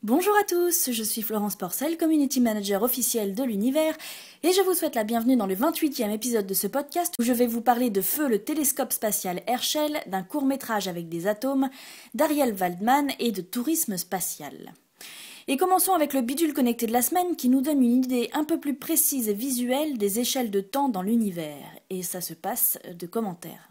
Bonjour à tous, je suis Florence Porcel, Community Manager officielle de l'Univers, et je vous souhaite la bienvenue dans le 28e épisode de ce podcast où je vais vous parler de Feu, le télescope spatial Herschel, d'un court-métrage avec des atomes, d'Ariel Waldman et de tourisme spatial. Et commençons avec le bidule connecté de la semaine qui nous donne une idée un peu plus précise et visuelle des échelles de temps dans l'univers, et ça se passe de commentaires.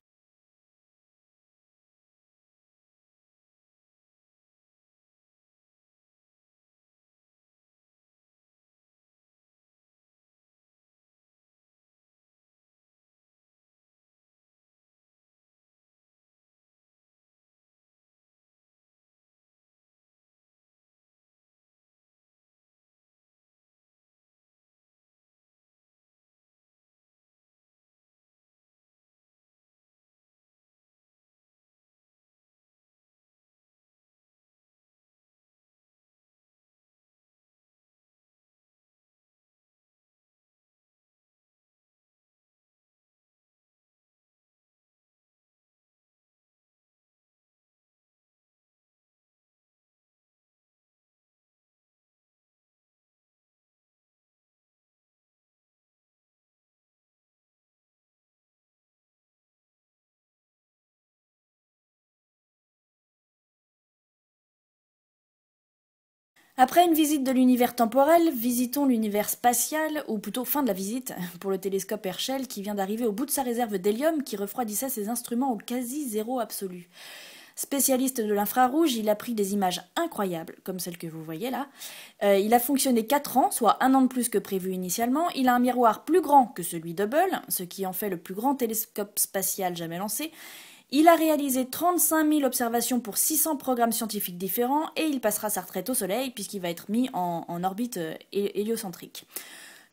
Après une visite de l'univers temporel, visitons l'univers spatial, ou plutôt fin de la visite, pour le télescope Herschel qui vient d'arriver au bout de sa réserve d'hélium qui refroidissait ses instruments au quasi zéro absolu. Spécialiste de l'infrarouge, il a pris des images incroyables, comme celle que vous voyez là. Il a fonctionné 4 ans, soit 1 an de plus que prévu initialement. Il a un miroir plus grand que celui d'Hubble, ce qui en fait le plus grand télescope spatial jamais lancé. Il a réalisé 35 000 observations pour 600 programmes scientifiques différents et il passera sa retraite au Soleil puisqu'il va être mis en orbite héliocentrique.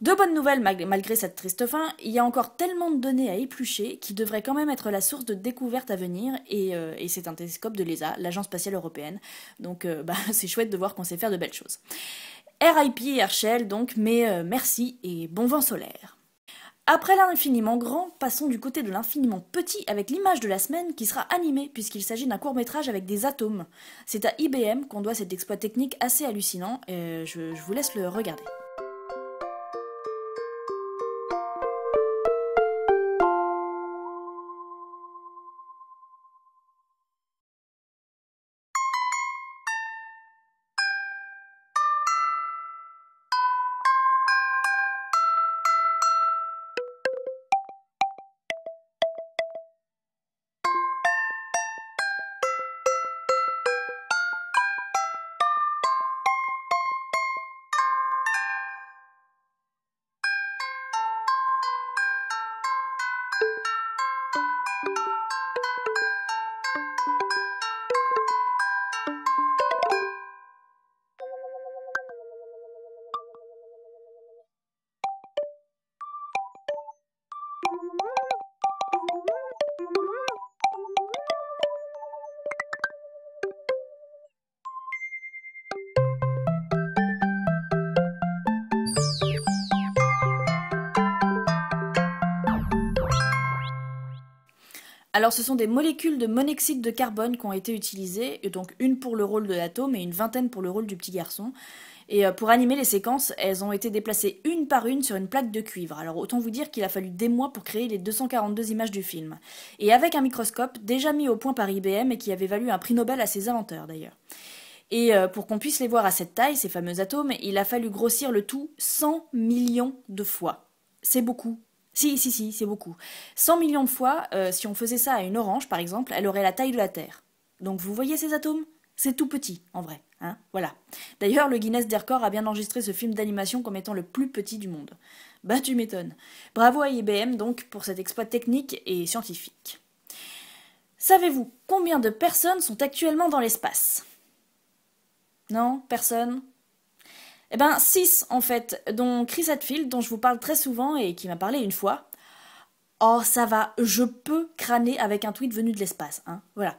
De bonnes nouvelles malgré cette triste fin, il y a encore tellement de données à éplucher qui devraient quand même être la source de découvertes à venir et c'est un télescope de l'ESA, l'Agence spatiale européenne. Donc c'est chouette de voir qu'on sait faire de belles choses. RIP Herschel donc, mais merci et bon vent solaire. Après l'infiniment grand, passons du côté de l'infiniment petit avec l'image de la semaine qui sera animée puisqu'il s'agit d'un court-métrage avec des atomes. C'est à IBM qu'on doit cet exploit technique assez hallucinant et je vous laisse le regarder. Alors ce sont des molécules de monoxyde de carbone qui ont été utilisées, et donc une pour le rôle de l'atome et une vingtaine pour le rôle du petit garçon. Et pour animer les séquences, elles ont été déplacées une par une sur une plaque de cuivre. Alors autant vous dire qu'il a fallu des mois pour créer les 242 images du film. Et avec un microscope déjà mis au point par IBM et qui avait valu un prix Nobel à ses inventeurs d'ailleurs. Et pour qu'on puisse les voir à cette taille, ces fameux atomes, il a fallu grossir le tout 100 millions de fois. C'est beaucoup. Si, c'est beaucoup. 100 millions de fois, si on faisait ça à une orange, par exemple, elle aurait la taille de la Terre. Donc vous voyez ces atomes? C'est tout petit, en vrai. Hein, voilà. D'ailleurs, le Guinness des records a bien enregistré ce film d'animation comme étant le plus petit du monde. Bah tu m'étonnes. Bravo à IBM, donc, pour cet exploit technique et scientifique. Savez-vous combien de personnes sont actuellement dans l'espace? Non? Personne? Eh ben, 6 en fait, dont Chris Hadfield, dont je vous parle très souvent et qui m'a parlé une fois. Oh, ça va, je peux crâner avec un tweet venu de l'espace, hein, voilà.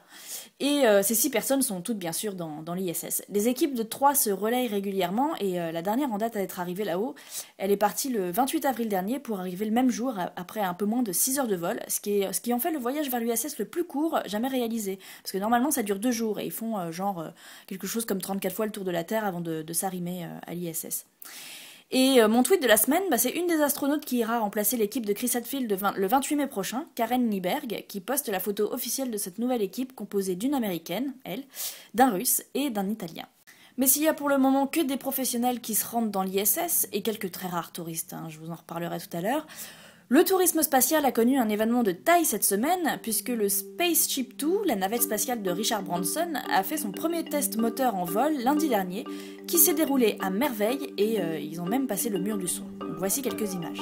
Et ces 6 personnes sont toutes bien sûr dans l'ISS. Les équipes de 3 se relayent régulièrement et la dernière en date à être arrivée là-haut, elle est partie le 28 avril dernier pour arriver le même jour après un peu moins de 6 heures de vol, ce qui en fait le voyage vers l'ISS le plus court jamais réalisé. Parce que normalement ça dure 2 jours et ils font quelque chose comme 34 fois le tour de la Terre avant de s'arrimer à l'ISS. Et mon tweet de la semaine, c'est une des astronautes qui ira remplacer l'équipe de Chris Hadfield le 28 mai prochain, Karen Nyberg, qui poste la photo officielle de cette nouvelle équipe composée d'une américaine, elle, d'un russe et d'un italien. Mais s'il y a pour le moment que des professionnels qui se rendent dans l'ISS, et quelques très rares touristes, je vous en reparlerai tout à l'heure, le tourisme spatial a connu un événement de taille cette semaine, puisque le Spaceship Two, la navette spatiale de Richard Branson, a fait son premier test moteur en vol lundi dernier, qui s'est déroulé à merveille et ils ont même passé le mur du son. Donc voici quelques images.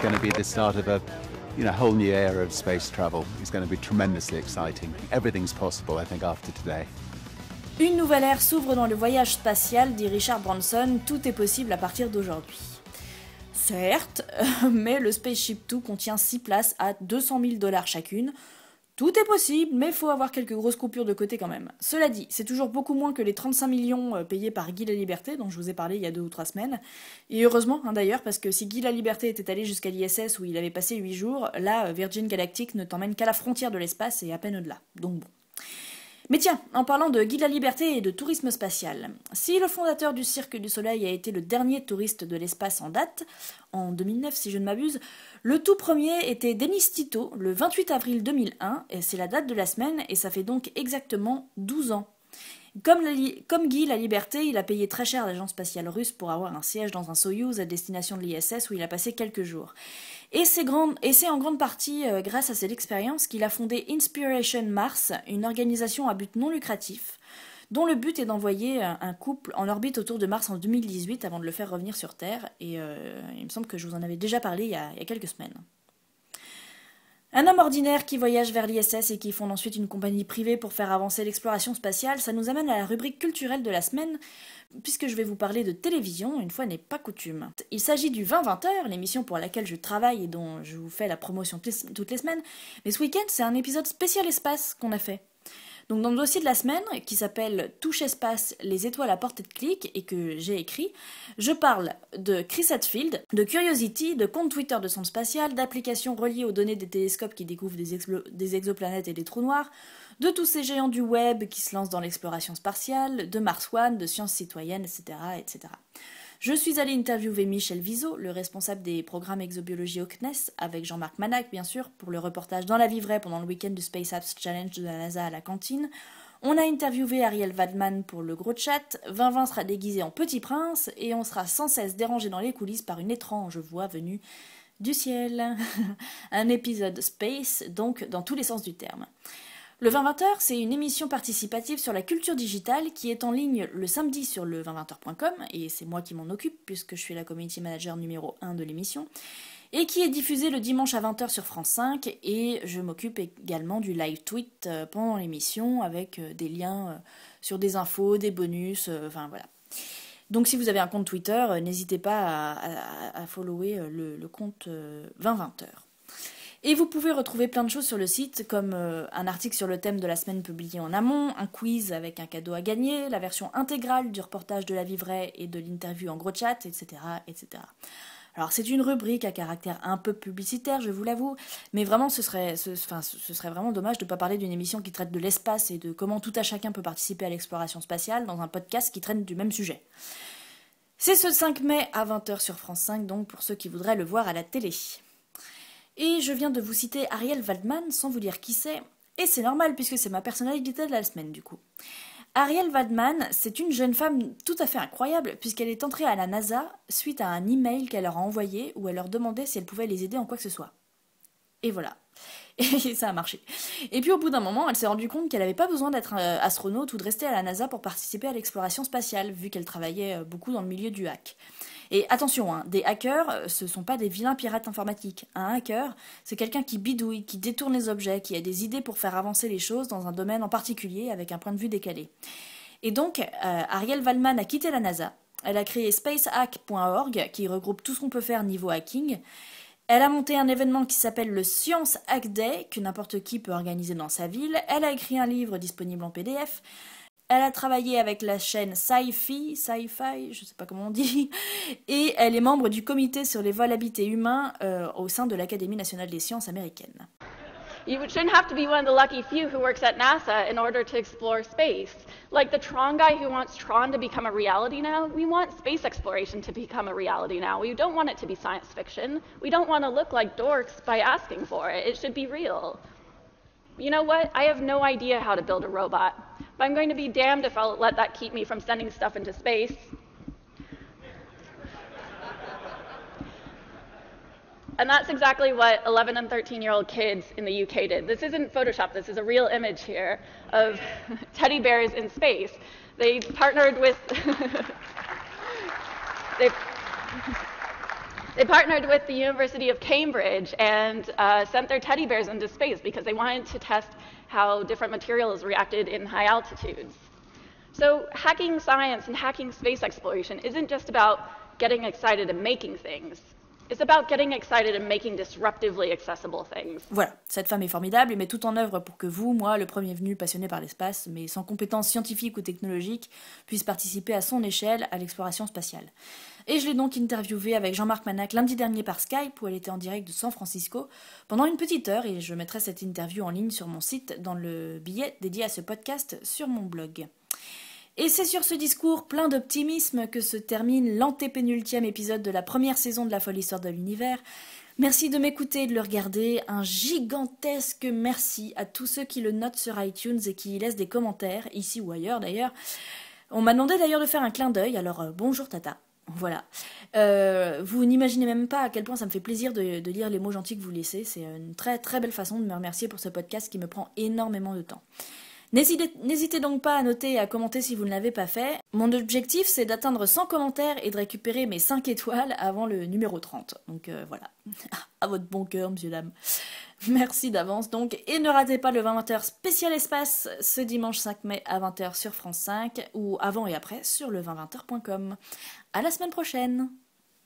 Going to be the start of a whole new era of space travel. It's going to be tremendously exciting. Everything's possible, I think, after today. Une nouvelle ère s'ouvre dans le voyage spatial, dit Richard Branson. Tout est possible à partir d'aujourd'hui. Certes, mais le Spaceship Two contient 6 places à $200 000 chacune. Tout est possible, mais faut avoir quelques grosses coupures de côté quand même. Cela dit, c'est toujours beaucoup moins que les 35 millions payés par Guy Laliberté, dont je vous ai parlé il y a 2 ou 3 semaines. Et heureusement, d'ailleurs, parce que si Guy Laliberté était allé jusqu'à l'ISS où il avait passé 8 jours, là, Virgin Galactic ne t'emmène qu'à la frontière de l'espace et à peine au-delà. Donc bon. Mais tiens, en parlant de Guy Laliberté et de tourisme spatial, si le fondateur du Cirque du Soleil a été le dernier touriste de l'espace en date, en 2009 si je ne m'abuse, le tout premier était Denis Tito, le 28 avril 2001, et c'est la date de la semaine, et ça fait donc exactement 12 ans. Comme Guy Laliberté, il a payé très cher l'agence spatiale russe pour avoir un siège dans un Soyouz à destination de l'ISS où il a passé quelques jours. Et c'est en grande partie grâce à cette expérience qu'il a fondé Inspiration Mars, une organisation à but non lucratif, dont le but est d'envoyer un couple en orbite autour de Mars en 2018 avant de le faire revenir sur Terre, et il me semble que je vous en avais déjà parlé il y a quelques semaines. Un homme ordinaire qui voyage vers l'ISS et qui fonde ensuite une compagnie privée pour faire avancer l'exploration spatiale, ça nous amène à la rubrique culturelle de la semaine, puisque je vais vous parler de télévision, une fois n'est pas coutume. Il s'agit du 20-20h, l'émission pour laquelle je travaille et dont je vous fais la promotion toutes les semaines, mais ce week-end c'est un épisode spécial espace qu'on a fait. Donc dans le dossier de la semaine, qui s'appelle Touche Espace, les étoiles à portée de clic, et que j'ai écrit, je parle de Chris Hadfield, de Curiosity, de compte Twitter de sonde spatiale, d'applications reliées aux données des télescopes qui découvrent des exoplanètes et des trous noirs, de tous ces géants du web qui se lancent dans l'exploration spatiale, de Mars One, de sciences citoyennes, etc., etc. Je suis allée interviewer Michel Viseau, le responsable des programmes exobiologie au CNES, avec Jean-Marc Manac, bien sûr, pour le reportage dans la vie vraie pendant le week-end du Space Apps Challenge de la NASA à la cantine. On a interviewé Ariel Waldman pour le gros chat, Vinvin sera déguisé en Petit Prince, et on sera sans cesse dérangé dans les coulisses par une étrange voix venue du ciel. Un épisode Space, donc dans tous les sens du terme. Le 20-20h, c'est une émission participative sur la culture digitale qui est en ligne le samedi sur le 2020h.com, et c'est moi qui m'en occupe puisque je suis la community manager numéro 1 de l'émission, et qui est diffusée le dimanche à 20h sur France 5, et je m'occupe également du live tweet pendant l'émission avec des liens sur des infos, des bonus, enfin voilà. Donc si vous avez un compte Twitter, n'hésitez pas à follower le compte 20-20h. Et vous pouvez retrouver plein de choses sur le site, comme un article sur le thème de la semaine publié en amont, un quiz avec un cadeau à gagner, la version intégrale du reportage de la vie vraie et de l'interview en gros chat, etc., etc. Alors c'est une rubrique à caractère un peu publicitaire, je vous l'avoue, mais vraiment ce serait vraiment dommage de ne pas parler d'une émission qui traite de l'espace et de comment tout à chacun peut participer à l'exploration spatiale dans un podcast qui traite du même sujet. C'est ce 5 mai à 20h sur France 5, donc pour ceux qui voudraient le voir à la télé. Et je viens de vous citer Ariel Waldman sans vous dire qui c'est, et c'est normal puisque c'est ma personnalité de la semaine du coup. Ariel Waldman, c'est une jeune femme tout à fait incroyable puisqu'elle est entrée à la NASA suite à un email qu'elle leur a envoyé où elle leur demandait si elle pouvait les aider en quoi que ce soit. Et voilà. Et ça a marché. Et puis au bout d'un moment, elle s'est rendue compte qu'elle n'avait pas besoin d'être astronaute ou de rester à la NASA pour participer à l'exploration spatiale, vu qu'elle travaillait beaucoup dans le milieu du hack. Et attention, des hackers, ce sont pas des vilains pirates informatiques. Un hacker, c'est quelqu'un qui bidouille, qui détourne les objets, qui a des idées pour faire avancer les choses dans un domaine en particulier avec un point de vue décalé. Et donc, Ariel Waldman a quitté la NASA. Elle a créé spacehack.org, qui regroupe tout ce qu'on peut faire niveau hacking. Elle a monté un événement qui s'appelle le Science Hack Day, que n'importe qui peut organiser dans sa ville. Elle a écrit un livre disponible en PDF. Elle a travaillé avec la chaîne Sci-Fi, je sais pas comment on dit, et elle est membre du comité sur les vols habités humains au sein de l'Académie nationale des sciences américaine. You shouldn't have to be one of the lucky few who works at NASA in order to explore space. Like the Tron guy who wants Tron to become a reality now, we want space exploration to become a reality now. We don't want it to be science fiction. We don't want to look like dorks by asking for it. It should be real. You know what? I have no idea how to build a robot, but I'm going to be damned if I'll let that keep me from sending stuff into space. And that's exactly what 11 and 13-year-old kids in the UK did. This isn't Photoshop, this is a real image here of teddy bears in space. They partnered with they partnered with the University of Cambridge and sent their teddy bears into space because they wanted to test how different materials reacted in high altitudes. So hacking science and hacking space exploration isn't just about getting excited and making things. It's about getting excited and making disruptively accessible things. Voilà, cette femme est formidable et met tout en œuvre pour que vous, moi, le premier venu passionné par l'espace, mais sans compétences scientifiques ou technologiques, puisse participer à son échelle à l'exploration spatiale. Et je l'ai donc interviewée avec Jean-Marc Manac lundi dernier par Skype, où elle était en direct de San Francisco, pendant une petite heure, et je mettrai cette interview en ligne sur mon site dans le billet dédié à ce podcast sur mon blog. Et c'est sur ce discours plein d'optimisme que se termine l'antépénultième épisode de la première saison de La Folle Histoire de l'Univers. Merci de m'écouter et de le regarder. Un gigantesque merci à tous ceux qui le notent sur iTunes et qui y laissent des commentaires, ici ou ailleurs d'ailleurs. On m'a demandé d'ailleurs de faire un clin d'œil, alors bonjour Tata. Voilà. Vous n'imaginez même pas à quel point ça me fait plaisir de lire les mots gentils que vous laissez. C'est une très très belle façon de me remercier pour ce podcast qui me prend énormément de temps. N'hésitez donc pas à noter et à commenter si vous ne l'avez pas fait. Mon objectif, c'est d'atteindre 100 commentaires et de récupérer mes 5 étoiles avant le numéro 30. Donc voilà, à votre bon cœur, monsieur, dame. Merci d'avance donc. Et ne ratez pas le 20h spécial espace ce dimanche 5 mai à 20h sur France 5 ou avant et après sur le 2020h.com. À la semaine prochaine.